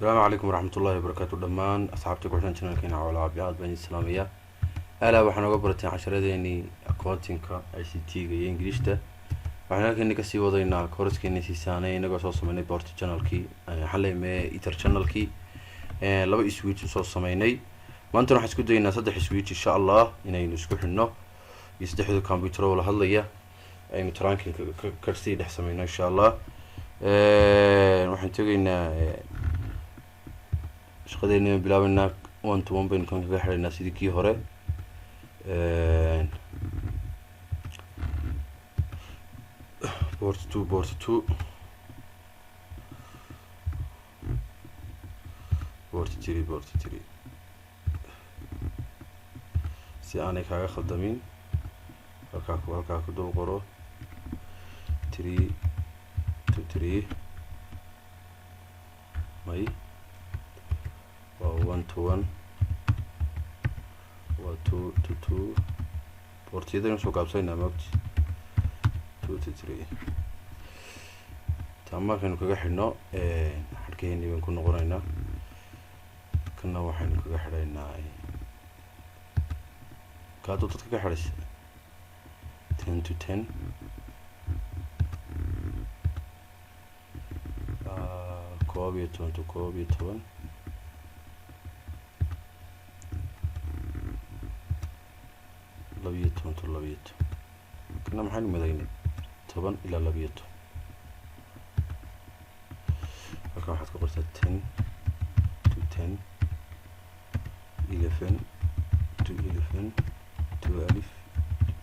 السلام عليكم ورحمة الله وبركاته دمان أصحابتي كوحدان channelkeena Cawla Abyaad baan islaamiya ala waxaan uga bartay casharadeenii accounting-ka ICT-ga iyo English-ta waxaan halkan ka sii wadaynaa course-keena siisaanay inagoo soo sameynay board channel-kii xalayme ether channel-kii laba switch soo sameynay maanta waxaan isku daynaa saddex switch insha Allah inaynu isku xidhno iyo saddexda computer wada hadlaya aynu tranking ka sii dhex sameeyno insha Allah waxaan tagaynaa shaqadeena bilaabana 1 to 1 baan kaga xirnaa sidii kii hore board 2 board 3 si aanay kaaga khaldamin halkaa ku dul qoro 3 to 3 may 1 to 1 2 to 2 boortiyadaynu soo gaabsaynaa maogti 2 to 3 tamarkaynu kaga xidhno xadhkeenii baan ku noqonaynaa kana waxaynu kaga xidhaynaa kaadoo dadka ka xidhaysa 10 to 10 koob iyo toban to koob iyo toban labiyo toban to labiyo toban kana maxaynu madaynay 10 ilaa labiyo toban halkan waxaad ku qortaa 10 to 10 11 to 11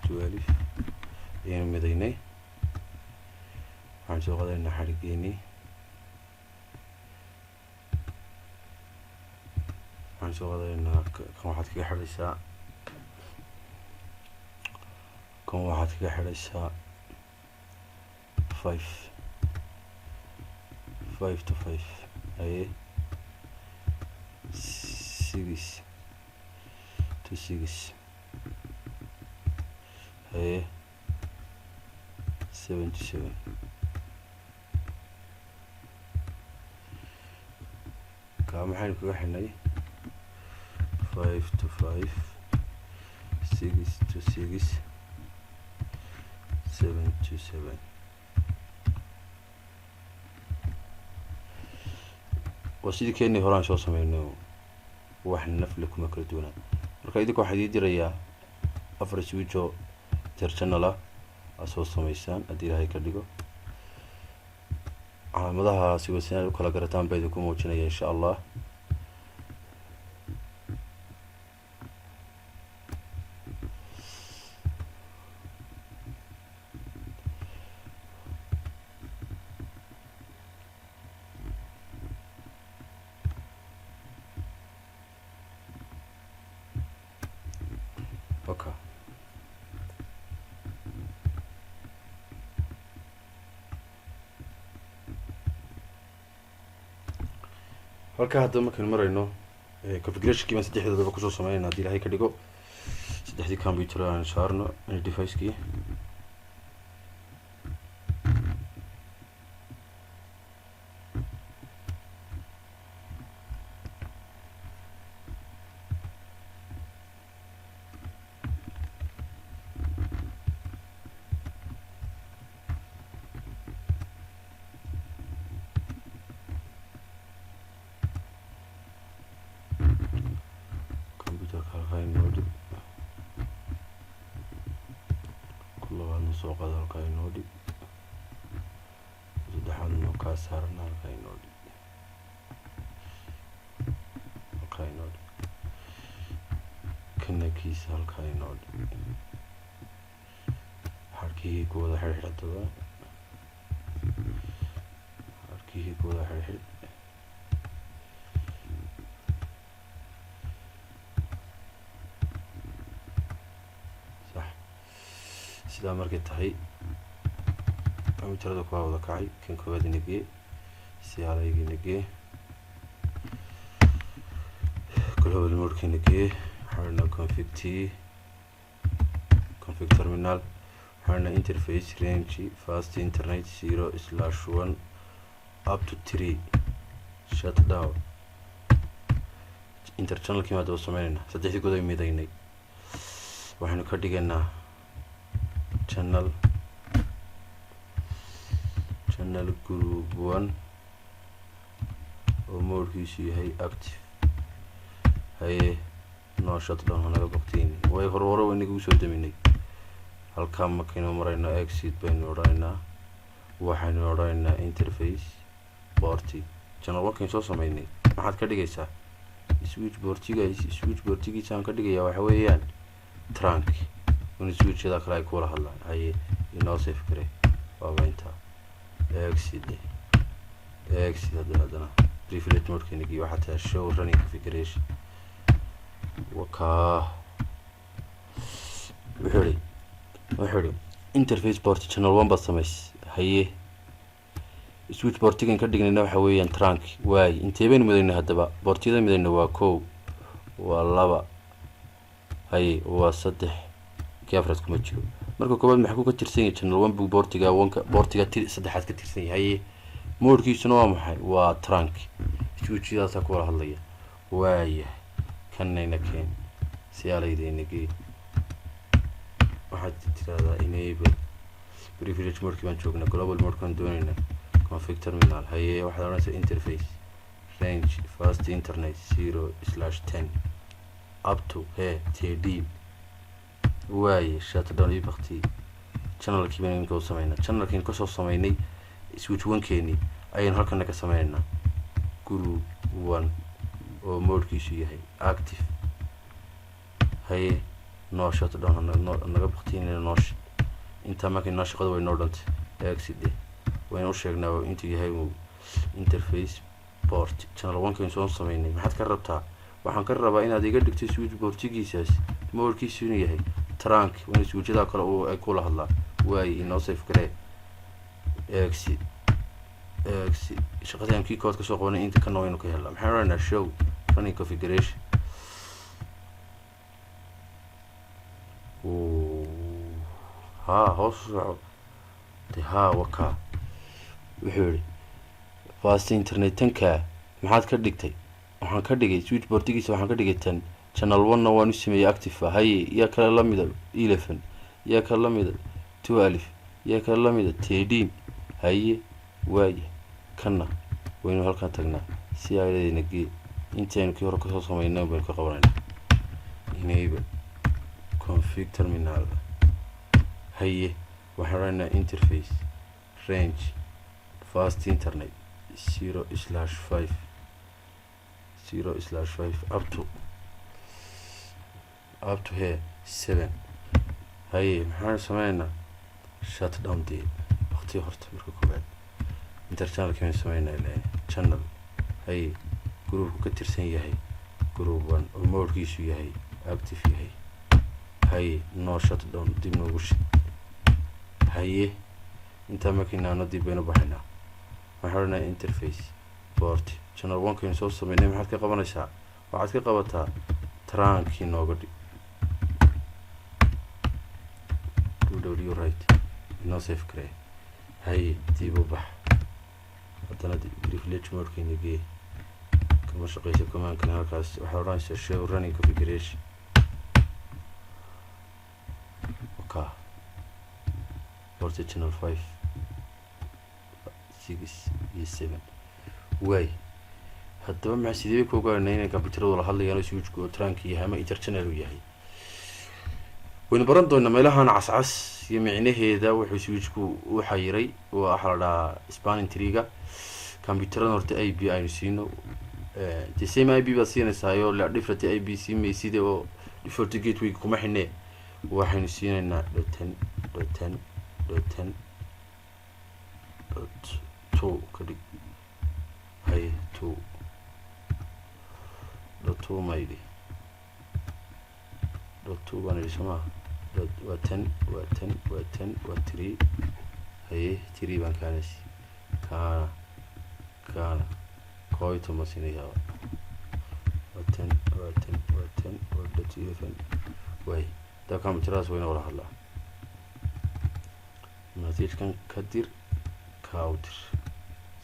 12 ayaynu madaynay waxaan soo qadaynaa xadhigeenii waxaan soo qadaynaa kan waxaad kaga xidhaysaa kan waxaad kaga xidhaysaa 5 to 5 aye 6 to 6 aye 7 to 7 kaa maxaynu kaga xidhnay 5 to 5 6 to 6 7 to 7 وسيدي كأني هران شو سميناه واحد نفل كم كردونا مركايدك واحد يديريا أفرش ويجو ترشنلا أسوس سميسان أدير هاي كرديكو على مدها سويسان وكلا قرتان بيدكم وجنيا إن شاء الله اوكي halka hadda markaan marayno configuration-kii baan saddexdoodaba kusoo sameynayna haddii ilaahay ka dhigo saddexdii computer aan saarno device-kii soo qaado halkaa inoo dhig saddexaad noo kaa saarna halkaa inoo dhig kana kiisa halkaa inoo dhig xadhkihii ku wada xidhxidhadaba sidaa markay tahay computerada ku wada kacay kan koowaad inagee si alayga inagee global mode inagee xarna config terminal xarna interface range fast internet 0/1 up to 3 shut down interchannel kii maada sameynayna saddexdii god ay midaynay waxaanu ka dhigaynaa channel group 1 oo moodkiisu yahay active haye no shutdown hanaga baqtiin way horwaro waynagu soo daminay halka markaynu marayno exit baynu odhanaynaa waxaanu odhanaynaa interface port channel 1 kan soo sameynay maxaad ka dhigaysaa switchboard-giisa aan ka dhigayaa waxa weeyaan trunk in switchada kale ay kula hadlaan haye inoo save kare waa inta exit hadana privilege mode kanigi waxa taa show running configuration waka wuxuu interface port channel 1 baa samays haye switchboard-gan ka dhignayna waxa weeyaan trunk waay intee baynu midaynay haddaba boortiyada midayna waa 1 waa 2 haye waa 3 kafras kuma jiro marka koobaad maxaa ka tirsan yahay channel 1 buu boortiga saddexaad ka tirsan yahay moodkiisuna waa maxay waa trunk switchdaas ku wada hadlaya waay kanayna keen si alaydeynagi waxaad tiraahdaa enable privilege mode baan joognaa global mode kan doonayna config terminal haye waxaad oranaysaa interface range fast internet 0/10 up to td waay shutdown iyo baqti channelkii baan inta sameynaa channelkii ka soo sameynay switch 1 keeni ayaan halkan ka sameynaa group 1 oo moodkiisu yahay active haye no shutdown naga baqtiinayna no inta markii no shaqada way noo dhantay exit wayna u sheegnaa intuu yahay interface port channel 1 kan soo sameynay maxaad ka rabtaa waxaan ka rabaa inaad iga dhigto switchboard-giisaas moodkiisu inuu yahay trunk wayna switchada kale oo ay kula hadlaan waay inoo save kare exit shaqadaan kii code ka soo qabanay inta kan waynu ka helaa maxaan rabnaa show running configuration hoos soco waka wuxuu fast internet tanka maxaad ka dhigtay waxaan ka dhigay switchboard-giisa waxaan ka dhigay tan channel 1 waan u sameeyay active haye iyo kala la mid 11 iyo kala la mid 12 iyo kala la mid 13 haye waay kana waynu halkan tagnaa si ayadayna gee intaan kii hore ka soo sameynay baan ka qabanayna enable config terminal haye waxaan interface range fast internet 0/5 up to here 7 haye maxaan sameynaa shutdown day waqti horta marka koobaad interchannel kan sameynaa channel haye group ka tirsan yahay group 1 oo moodkiisu yahay active yahay haye no shutdown dib noogu shid haye inta markiina dib baynu baxnaa waxaan interface port channel 1 kan soo sameynay maxaad ka qabanaysaa waxaad ka qabataa trunk inooga dhig do right no save kare haye dib u bax haddana privilege mode kanigi kama shaqeysa command kan halkaas waxaa oranaysaa show running configuration okay port channel 5 6 iyo 7 way haddaba maxaa sidee ku ogaanay inay computerada la hadlayaan switchku trunk yahay ama interchannel uu yahay waynu baran doonaa meelahan cascas iyo micnaheeda wuxuu switchku u xayiray waxa la dhahaa spanning tree-ga computerada horta IP aynu siino the same IP baa siinaysaa la different IP siimay oo default gateway kuma xinee waxaynu siinaynaa .10.10.2 kadib hay 2.2 maybe .2 baan isma waa 10 waa 3 hay 3 baan kaanasi kana koyto masinaya waa 10 way da computeradaas wayna wada hadlaa message-kan kadir kawdir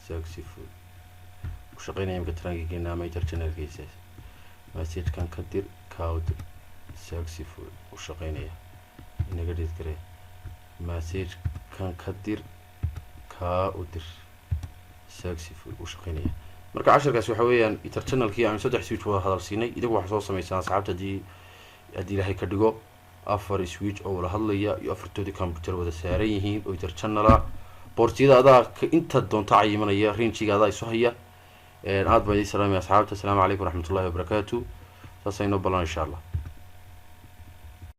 successful ku shaqeynaya imka trunk-geena ama interchannel-kiisa message kan ka dir kaa u dir successful u shaqeynaya inaga dhid kare message kan ka dir kaa u dir successful u shaqeynaya marka casharkaas waxa weeyaan Ether channelkii aan 3 switch wada hadal siinay idigu waxa soo sameeysan asxaabta hadii ilaahay ka dhigo 4 switch oo wada hadlaya iyo 4toodii computer wada saaran yihiin oo Ether channel boortiyada inta doonta cayimanaya range-ga isu haya aad baa idin salaamay asxaabta. Assalaamu calaykum waraxmatullaahi wabarakaatuh. saasayno balan insha Allah.